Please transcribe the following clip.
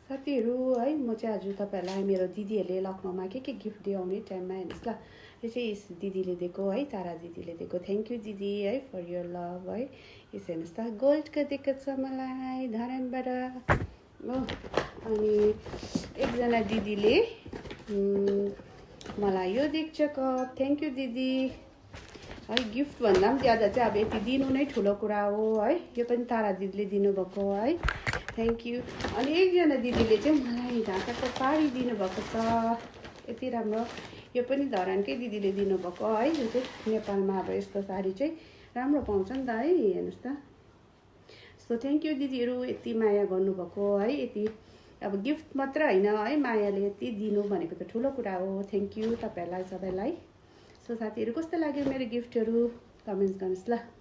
साथीहरू है म चाहिँ आज तपाईँहरूलाई मेरो दिदीहरूले लखनऊमा के गिफ्ट दियो आउने टाइममा हेर्नुहोस् ल यो चाहिँ यस दिदीले दिएको है तारा दिदीले दिएको थ्याङ्क यू दिदी है फर यर लभ है यस हेर्नुहोस् त गोल्डको दिएको छ मलाई धरानबाट हो अनि एकजना दिदीले मलाई यो दिएको छ कप थ्याङ्क यू दिदी है गिफ्ट भन्दा पनि ज्यादा चाहिँ अब यति दिनु नै ठुलो कुरा हो है यो पनि तारा दिदीले दिनुभएको है थ्याङ्क यू अनि एकजना दिदीले चाहिँ मलाई ढाकाको साडी दिनुभएको छ यति राम्रो यो पनि धरानकै दिदीले दिनुभएको है यो चाहिँ नेपालमा अब यस्तो साडी चाहिँ राम्रो पाउँछ नि त है हेर्नुहोस् त सो थ्याङ्क यू दिदीहरू यति माया गर्नुभएको है यति अब गिफ्ट मात्र होइन है मायाले यति दिनु भनेको त ठुलो कुरा हो थ्याङ्क यू तपाईँहरूलाई सबैलाई सो साथीहरू कस्तो लाग्यो मेरो गिफ्टहरू कमेन्ट्स गर्नुहोस् ल